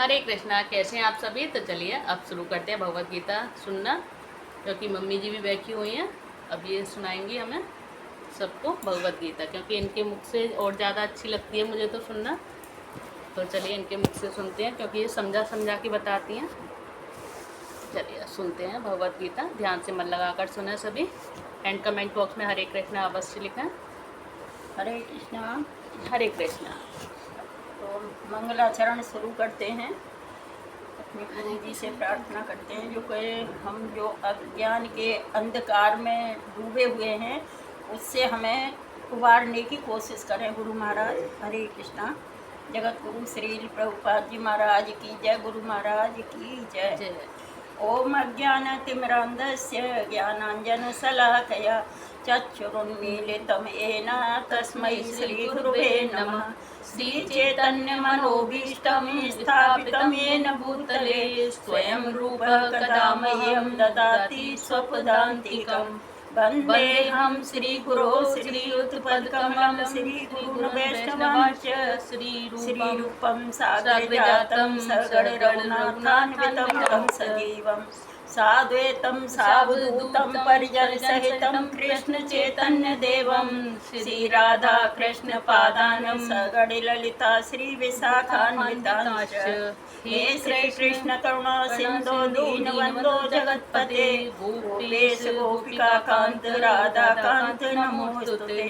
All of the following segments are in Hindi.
हरे कृष्णा। कैसे हैं आप सभी? तो चलिए अब शुरू करते हैं भगवत गीता सुनना, क्योंकि मम्मी जी भी बैठी हुई हैं। अब ये सुनाएंगी हमें सबको भगवत गीता, क्योंकि इनके मुख से और ज़्यादा अच्छी लगती है मुझे तो सुनना। तो चलिए इनके मुख से सुनते हैं, क्योंकि ये समझा समझा के बताती हैं। चलिए सुनते हैं भगवत गीता। ध्यान से मन लगाकर सुना सभी। एंड कमेंट बॉक्स में हरे कृष्णा अवश्य लिखें। हरे कृष्णा। हरे कृष्णा। तो मंगलाचरण शुरू करते हैं। अपने गुरु जी से प्रार्थना करते हैं, जो कहे हम जो अज्ञान के अंधकार में डूबे हुए हैं उससे हमें उबारने की कोशिश करें। गुरु महाराज हरे कृष्णा। जगत गुरु श्री प्रभुपाद जी महाराज की जय। गुरु महाराज की जय। जय। ओम अज्ञानतिमिरान्धस्य ज्ञानाञ्जनशलाकया चक्षुरुन्मीलितं येन तस्मै श्रीगुरुवे नमः। श्रीचैतन्यमनोभीष्टं स्थापितं येन भूतले स्वयं रूपः कदा मह्यं ददाति स्वपदान्तिकम्। वन्देऽहं श्रीगुरो श्रीयुतपदकमलं श्रीगुरुन् वैष्णवांश्च श्रीरूपं साग्रजातं सगणरघुनाथान्वितं तं सजीवं साद्वैतं सावधूतं परिजनसहितं कृष्णचैतन्यदेवं श्रीराधा कृष्णपादानं सगणललिता श्रीविशाखान्वितांश्च। हे श्रीकृष्ण करुणा सिन्धो दीनबन्धो जगत्पते गोपेश गोपिकान्त राधाकान्त नमोस्तुते।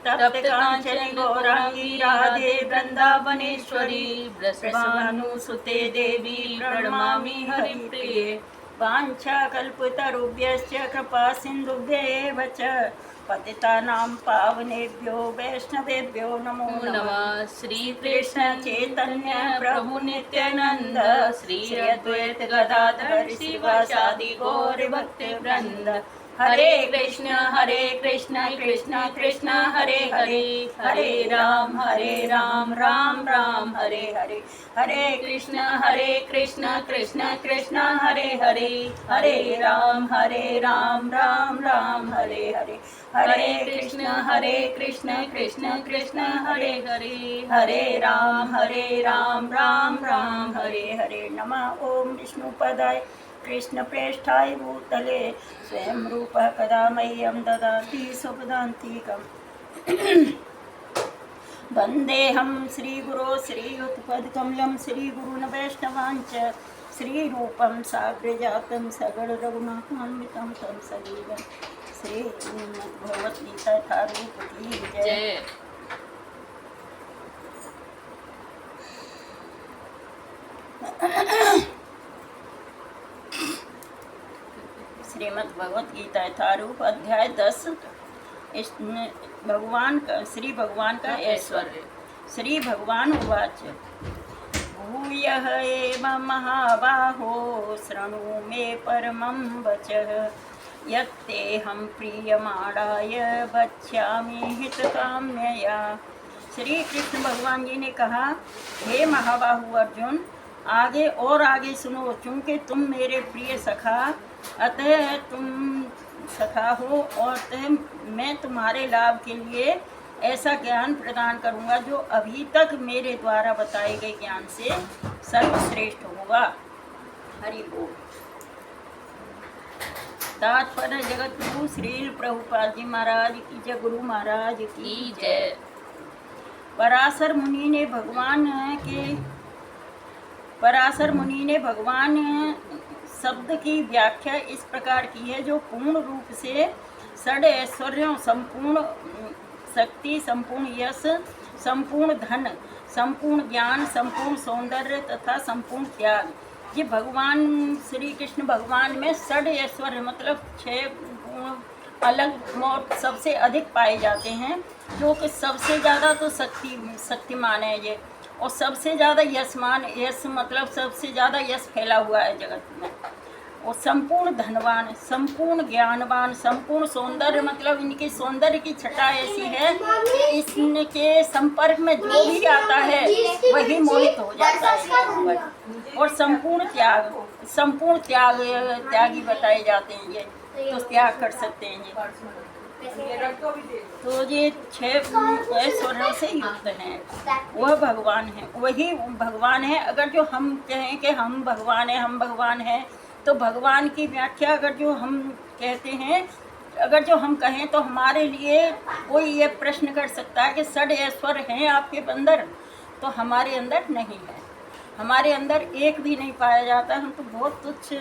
तप्त कांचन गौरांगी राधे वृंदावनेश्वरी वृषभानुसुते देवी प्रणमामि हरिप्रिये। वाञ्छाकल्पतरुभ्यश्च कृपा सिन्धुभ्येव च पतितानां पावनेभ्यो वैष्णवेभ्यो नमो नमः। श्री कृष्ण चैतन्य प्रभु नित्यानंद श्री अद्वैत गदाधर शिवासादि गौर भक्त वृंद। हरे कृष्ण कृष्ण कृष्ण हरे हरे हरे राम राम राम हरे हरे। हरे कृष्ण कृष्ण कृष्ण हरे हरे हरे राम राम राम हरे हरे। हरे कृष्ण कृष्ण कृष्ण हरे हरे हरे राम राम राम हरे हरे। नमः ओम विष्णुपदाय कृष्ण प्रेष्ठाय भूतले स्वयं रूपः कदा मह्यं ददाति स्वपदान्तिकम्। वन्देऽहं श्रीगुरो श्रीयुतपदकमलं श्रीगुरून् वैष्णवांश्च श्रीरूपं साग्रजातं सगणरघुनाथान्वितं तं सजीवं। श्री भगवद्गीता यथारूप की जय। श्रीमद् भगवत गीता यथारूप अध्याय 10। भगवान का श्री भगवान का ऐश्वर्य। श्री भगवान उवाच भूयः एव महाबाहो शृणु मे परमं वचः यत्तेऽहं प्रीयमाणाय वक्ष्यामि हितकाम्यया। श्री कृष्ण भगवान जी ने कहा, हे महाबाहु अर्जुन, आगे और आगे सुनो, क्योंकि तुम मेरे प्रिय सखा अतः तुम सखा हो और अतः मैं तुम्हारे लाभ के लिए ऐसा ज्ञान प्रदान करूंगा जो अभी तक मेरे द्वारा बताए गए ज्ञान से सर्वश्रेष्ठ होगा। हरि बोल। तात्पर्य जगत गुरु श्री प्रभुपाद जी महाराज की जय। गुरु महाराज की जय। पराशर मुनि ने भगवान शब्द की व्याख्या इस प्रकार की है, जो पूर्ण रूप से षड ऐश्वर्यों, संपूर्ण शक्ति, संपूर्ण यश, संपूर्ण धन, संपूर्ण ज्ञान, संपूर्ण सौंदर्य तथा संपूर्ण त्याग। ये भगवान श्री कृष्ण भगवान में षड ऐश्वर्य मतलब 6 गुण अलग और सबसे अधिक पाए जाते हैं, जो कि सबसे ज़्यादा तो शक्तिमान है ये, और सबसे ज़्यादा यश मतलब सबसे ज़्यादा यश फैला हुआ है जगत में, और संपूर्ण धनवान, संपूर्ण ज्ञानवान, संपूर्ण सौंदर्य मतलब इनके सौंदर्य की छटा ऐसी है कि इसके संपर्क में जो भी आता है वही मोहित हो जाता है। और संपूर्ण त्यागी बताए जाते हैं ये, तो त्याग कर सकते हैं ये। तो ये 6 ऐश्वर्यों से युक्त हैं, वह भगवान है, वही भगवान है। अगर जो हम कहें कि हम भगवान हैं, हम भगवान हैं, तो भगवान की व्याख्या अगर जो हम कहते हैं, अगर जो हम कहें तो हमारे लिए कोई ये प्रश्न कर सकता है कि षड ऐश्वर्य हैं आपके अंदर, तो हमारे अंदर नहीं है, हमारे अंदर एक भी नहीं पाया जाता। हम तो बहुत तुच्छ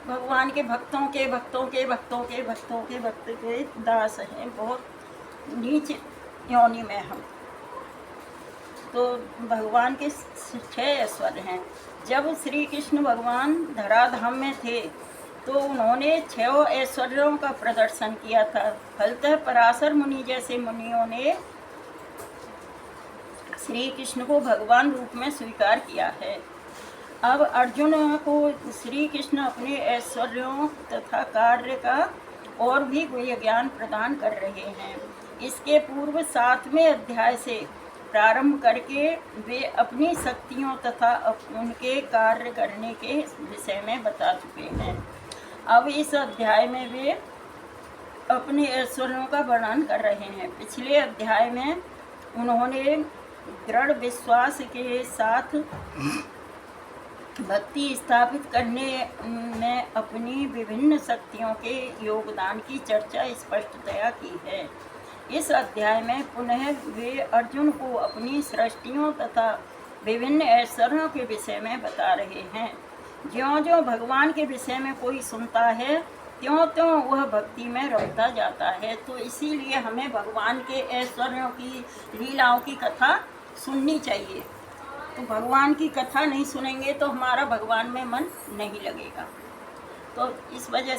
भगवान के भक्तों के भक्तों के भक्तों के भक्तों के भक्त के दास हैं, बहुत नीच योनि में हम। तो भगवान के 6 ऐश्वर्य हैं। जब श्री कृष्ण भगवान धराधाम में थे तो उन्होंने 6 ऐश्वर्यों का प्रदर्शन किया था। फलतः पराशर मुनि जैसे मुनियों ने श्री कृष्ण को भगवान रूप में स्वीकार किया है। अब अर्जुन को श्री कृष्ण अपने ऐश्वर्यों तथा कार्य का और भी कोई ज्ञान प्रदान कर रहे हैं। इसके पूर्व 7वें अध्याय से प्रारंभ करके वे अपनी शक्तियों तथा उनके कार्य करने के विषय में बता चुके हैं। अब इस अध्याय में वे अपने ऐश्वर्यों का वर्णन कर रहे हैं। पिछले अध्याय में उन्होंने दृढ़ विश्वास के साथ भक्ति स्थापित करने में अपनी विभिन्न शक्तियों के योगदान की चर्चा स्पष्टतया की है। इस अध्याय में पुनः वे अर्जुन को अपनी सृष्टियों तथा विभिन्न ऐश्वर्यों के विषय में बता रहे हैं। ज्यों-ज्यों भगवान के विषय में कोई सुनता है त्यों-त्यों वह भक्ति में रमता जाता है। तो इसीलिए हमें भगवान के ऐश्वर्यों की, लीलाओं की कथा सुननी चाहिए। तो भगवान की कथा नहीं सुनेंगे तो हमारा भगवान में मन नहीं लगेगा। तो इस वजह